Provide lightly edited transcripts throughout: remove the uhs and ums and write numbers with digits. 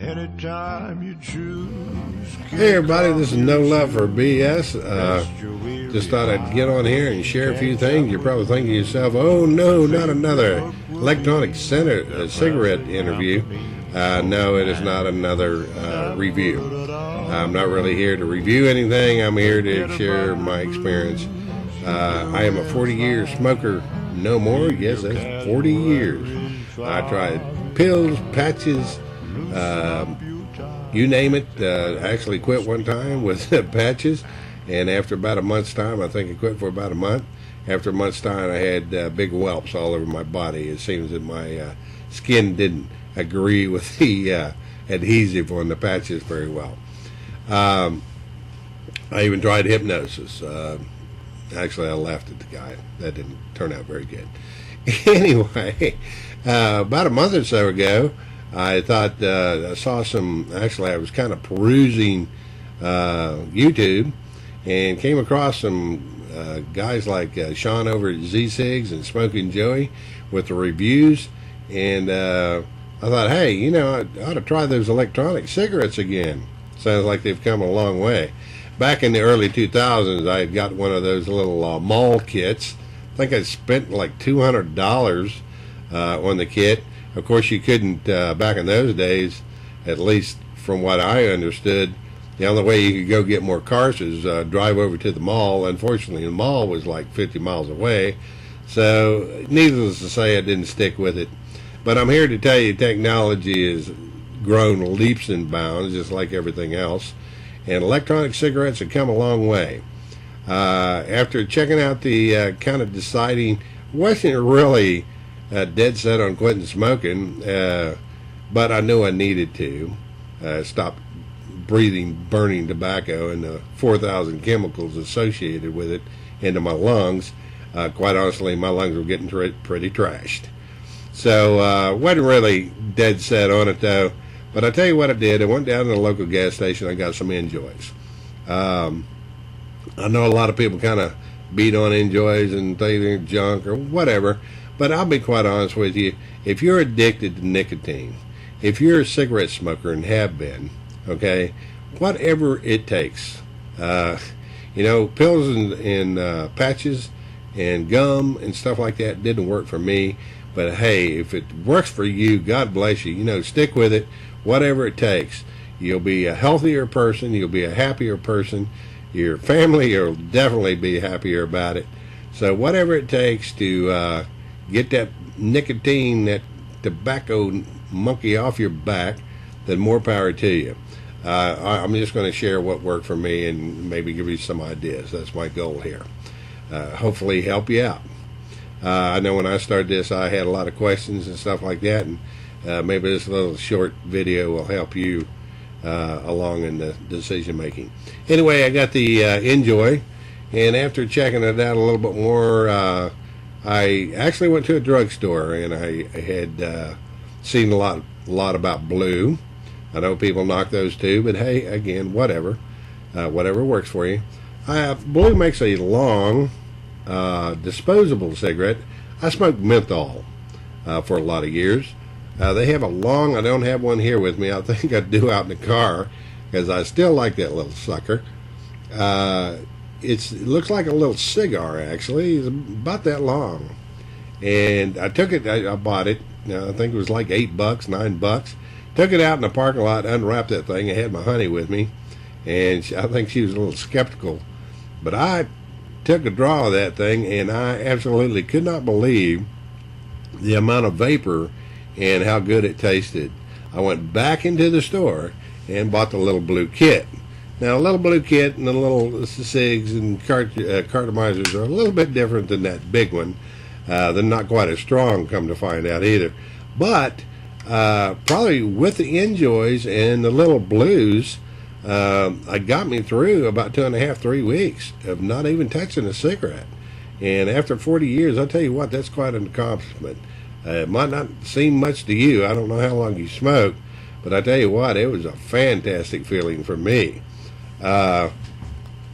anytime you choose. Hey everybody, this is No Love for BS. Just thought I'd get on here and share a few things. You're probably thinking to yourself, oh no, not another electronic cigarette interview. No, it is not another review. I'm not really here to review anything. I'm here to share my experience. I am a 40-year smoker. No more. Yes, that's 40 years. I tried pills, patches, you name it. I actually quit one time with patches, and after about a month's time, I think I quit for about a month. After a month's time, I had big whelps all over my body. It seems that my skin didn't agree with the adhesive on the patches very well. I even tried hypnosis. Actually, I laughed at the guy. That didn't turn out very good. Anyway, about a month or so ago, I thought I saw some. Actually, I was kind of perusing YouTube and came across some guys like Sean over at Ecigs and Smoking Joey with the reviews, and I thought, hey, you know, I ought to try those electronic cigarettes again. Sounds like they've come a long way. Back in the early 2000s, I had got one of those little mall kits. I think I spent like $200 on the kit. Of course, you couldn't, back in those days, at least from what I understood, the only way you could go get more cars is drive over to the mall. Unfortunately, the mall was like 50 miles away. So, needless to say, I didn't stick with it. But I'm here to tell you technology has grown leaps and bounds, just like everything else. And electronic cigarettes have come a long way. After checking out the kind of deciding, wasn't really dead set on quitting smoking, but I knew I needed to stop breathing burning tobacco and the 4,000 chemicals associated with it into my lungs. Quite honestly, my lungs were getting pretty trashed. So wasn't really dead set on it though. But I tell you what I did. I went down to the local gas station. I got some Enjoys. I know a lot of people kind of beat on Enjoys and think they're junk or whatever. But I'll be quite honest with you. If you're addicted to nicotine, if you're a cigarette smoker and have been, okay, whatever it takes. You know, pills and patches and gum and stuff like that didn't work for me. But hey, if it works for you, God bless you. You know, stick with it. Whatever it takes. You'll be a healthier person. You'll be a happier person. Your family will definitely be happier about it. So whatever it takes to get that nicotine, that tobacco monkey off your back, then more power to you. I'm just going to share what worked for me and maybe give you some ideas. That's my goal here. Hopefully help you out. I know when I started this, I had a lot of questions and stuff like that, and maybe this little short video will help you along in the decision making. Anyway, I got the Enjoy, and after checking it out a little bit more, I actually went to a drugstore, and I had seen a lot about blue. I know people knock those too, but hey, again, whatever works for you. Blue makes a long disposable cigarette. I smoked menthol for a lot of years. They have a long, I don't have one here with me. I think I do out in the car because I still like that little sucker. It looks like a little cigar, actually. It's about that long. And I took it, I bought it. I think it was like $8, $9. Took it out in the parking lot, unwrapped that thing. I had my honey with me. And I think she was a little skeptical. But I took a draw of that thing, and I absolutely could not believe the amount of vapor and how good it tasted. I went back into the store and bought the little blue kit. Now, a little blue kit and the little Cigs and cartomizers are a little bit different than that big one. They're not quite as strong, come to find out, either. But probably with the Enjoys and the little blues, it got me through about 2.5, 3 weeks of not even touching a cigarette. And after 40 years, I'll tell you what, that's quite an accomplishment. It might not seem much to you. I don't know how long you smoke, but I tell you what, it was a fantastic feeling for me.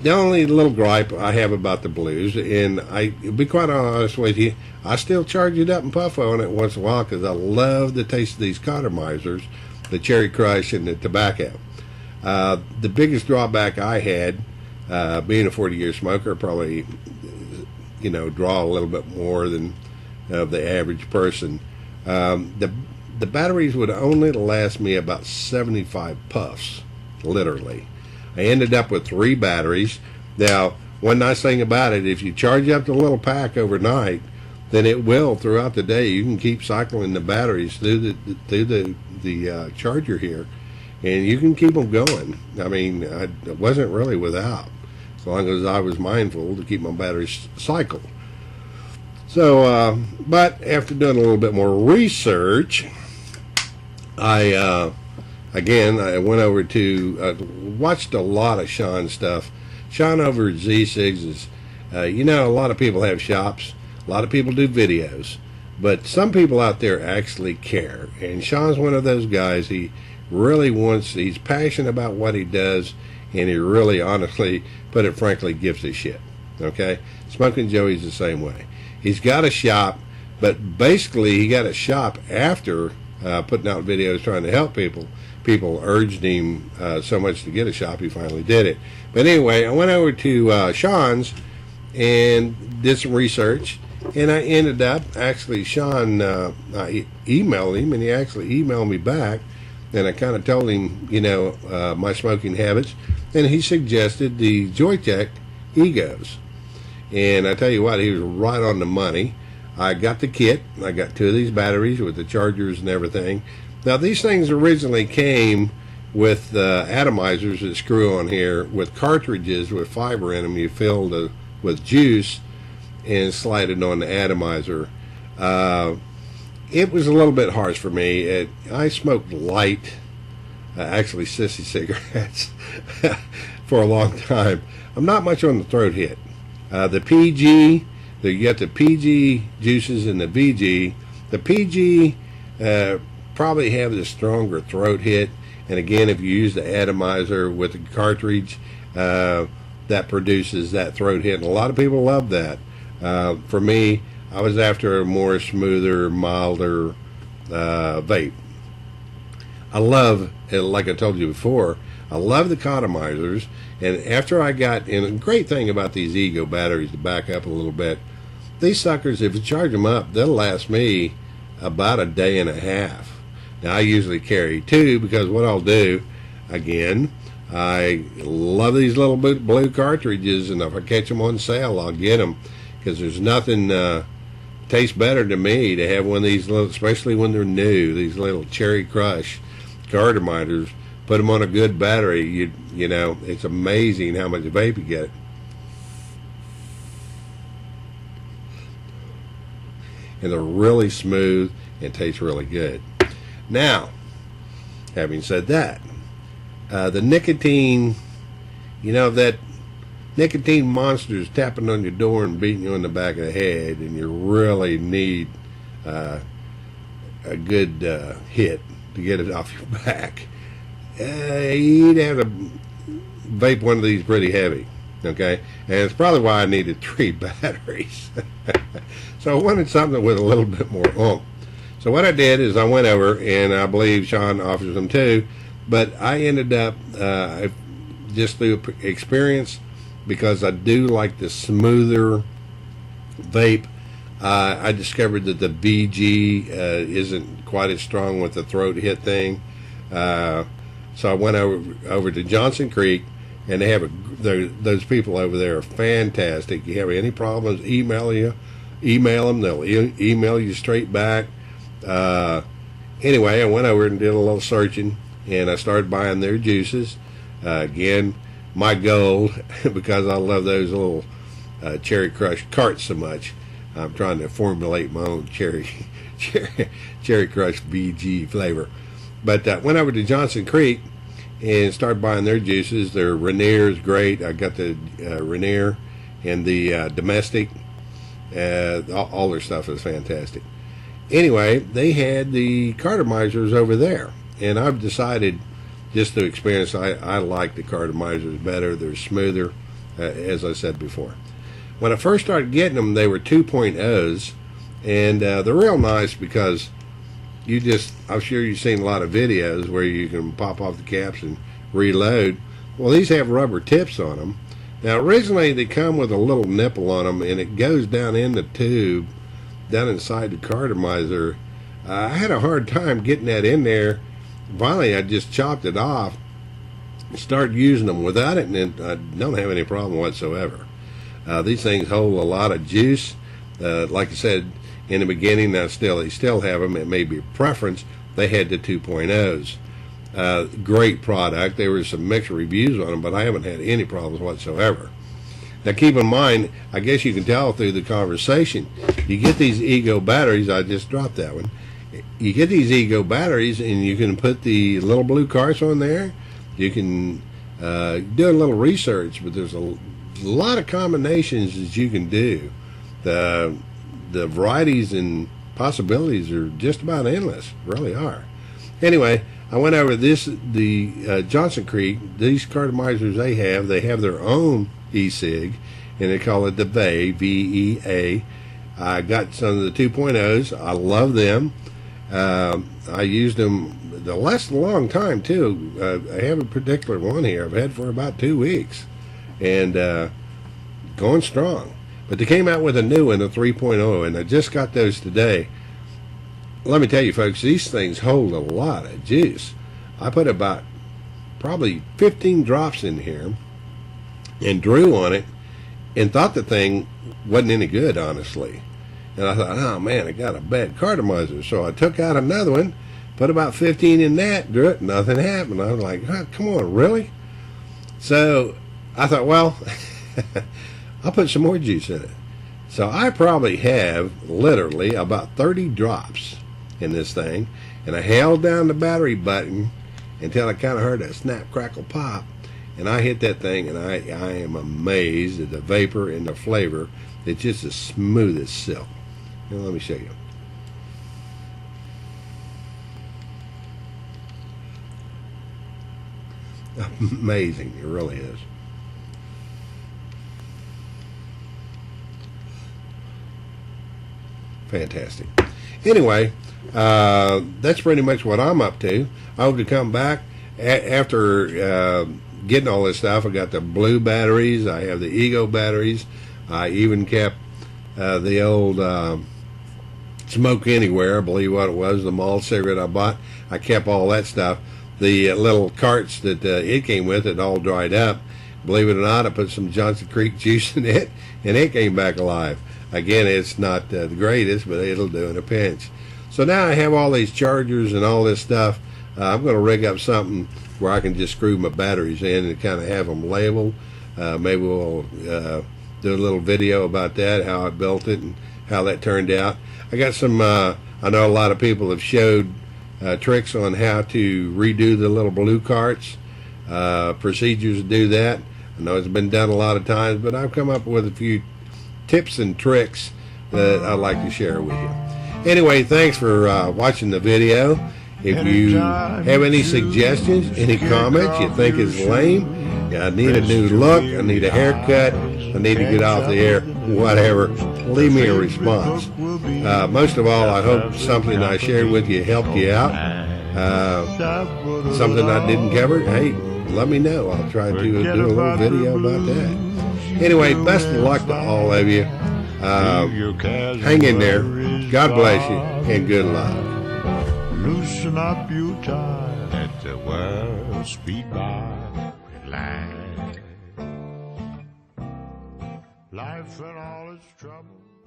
The only little gripe I have about the blues, and to be quite honest with you, I still charge it up and puff on it once in a while because I love the taste of these cartomizers. the Cherry Crush and the tobacco. The biggest drawback I had, being a 40-year smoker, probably, draw a little bit more than the average person. The batteries would only last me about 75 puffs, literally. I ended up with 3 batteries. Now, one nice thing about it, if you charge up the little pack overnight, then it will throughout the day. You can keep cycling the batteries through the charger here, and you can keep them going. I mean, I wasn't really without, as long as I was mindful to keep my batteries cycled. So, but after doing a little bit more research, I went over to, watched a lot of Sean's stuff. Sean over at Ecigs is, a lot of people have shops, a lot of people do videos, but some people out there actually care. And Sean's one of those guys. He really he's passionate about what he does, and he really, honestly, put it frankly, gives a shit. Okay? Smoking Joey's the same way. He's got a shop, but basically he got a shop after putting out videos trying to help people. People urged him so much to get a shop, he finally did it. But anyway, I went over to Sean's and did some research, and I ended up, actually, Sean, I emailed him, and he actually emailed me back, and I kind of told him, my smoking habits, and he suggested the Joytech Egos. And I tell you what, he was right on the money. I got the kit. I got 2 of these batteries with the chargers and everything. Now, these things originally came with atomizers that screw on here with cartridges with fiber in them. You fill with juice and slide it on the atomizer. It was a little bit harsh for me. I smoked light, actually sissy cigarettes, for a long time. I'm not much on the throat hit. The PG, you got the PG juices and the VG. The PG probably have the stronger throat hit, and again, if you use the atomizer with the cartridge, that produces that throat hit, and a lot of people love that. For me, I was after a more smoother, milder vape. I love, like I told you before, I love the atomizers, and after I got, and a great thing about these Ego batteries, to back up a little bit, these suckers, if you charge them up, they'll last me about a day and a half. Now, I usually carry 2, because what I'll do, again, I love these little blue cartridges, and if I catch them on sale, I'll get them, because there's nothing tastes better to me to have one of these little, especially when they're new, these little Cherry Crush cartomizers. Put them on a good battery, it's amazing how much vape you get. And they're really smooth and taste really good. Now, having said that, the nicotine, that nicotine monster is tapping on your door and beating you on the back of the head, and you really need a good hit to get it off your back. You'd have to vape one of these pretty heavy, okay? And it's probably why I needed 3 batteries. So I wanted something with a little bit more oomph. So what I did is I went over, and I believe Sean offers them too, but I ended up, just through experience, because I do like the smoother vape, I discovered that the VG isn't quite as strong with the throat hit thing. So I went over to Johnson Creek, and they have those people over there are fantastic. You have any problems, email them. They'll email you straight back. Anyway, I went over and did a little searching, and I started buying their juices. Again, my goal, because I love those little Cherry Crush carts so much, I'm trying to formulate my own Cherry Crush VG flavor. But went over to Johnson Creek and started buying their juices. Their Rainier is great. I got the Rainier and the Domestic. All their stuff is fantastic. Anyway, they had the cartomizers over there, and I've decided, just through experience, I like the cartomizers better. They're smoother, as I said before. When I first started getting them, they were 2.0s, and they're real nice because I'm sure you've seen a lot of videos where you can pop off the caps and reload. Well, these have rubber tips on them. Now, originally they come with a little nipple on them, and it goes down in the tube, down inside the cartomizer. I had a hard time getting that in there. Finally, I just chopped it off, started using them without it, and I don't have any problem whatsoever. These things hold a lot of juice. Like I said in the beginning, they still have them. It may be a preference. They had the 2.0s. Great product. There were some mixed reviews on them, but I haven't had any problems whatsoever. Now keep in mind, I guess you can tell through the conversation, you get these Ego batteries. I just dropped that one. You get these Ego batteries, and you can put the little blue carts on there. You can do a little research, but there's a lot of combinations that you can do. The varieties and possibilities are just about endless, really are. Anyway, I went over the Johnson Creek. These cartomizers they have their own Ecig, and they call it the VEA, V-E-A. I got some of the 2.0s. I love them. I used them. They last a long time too. I have a particular one here I've had for about 2 weeks, and going strong. But they came out with a new one, a 3.0, and I just got those today. Let me tell you, folks, these things hold a lot of juice. I put about probably 15 drops in here and drew on it and thought the thing wasn't any good, honestly. And I thought, oh, man, I got a bad cartomizer. So I took out another one, put about 15 in that, drew it, nothing happened. I was like, oh, come on, really? So I thought, well, I'll put some more juice in it. So I probably have literally about 30 drops in this thing, and I held down the battery button until I kind of heard that snap, crackle, pop, and I hit that thing, and I am amazed at the vapor and the flavor. It's just as smooth as silk. Now, let me show you. Amazing, it really is. Fantastic. Anyway, that's pretty much what I'm up to. I hope to come back after getting all this stuff. I got the blue batteries. I have the Ego batteries. I even kept the old Smoke Anywhere, I believe what it was, the malt cigarette I bought. I kept all that stuff. The little carts that it came with, it all dried up. Believe it or not, I put some Johnson Creek juice in it, and it came back alive. Again, it's not the greatest, but it'll do in a pinch. So now I have all these chargers and all this stuff. I'm going to rig up something where I can just screw my batteries in and kind of have them labeled. Maybe we'll do a little video about that, how I built it and how that turned out. I got some, I know a lot of people have showed tricks on how to redo the little blue carts, procedures to do that. I know it's been done a lot of times, but I've come up with a few tips and tricks that I'd like to share with you. Anyway, thanks for watching the video. If you have any suggestions, any comments you think is lame, I need a new look, I need a haircut, I need to get off the air, whatever, leave me a response. Most of all, I hope something I shared with you helped you out. Something I didn't cover, hey, let me know. I'll try to do a little video about that. Anyway, best of luck to all of you. Hang in there. God bless you, and good luck. Loosen up your tie. Let the world speed by. Relax. Life and all its troubles.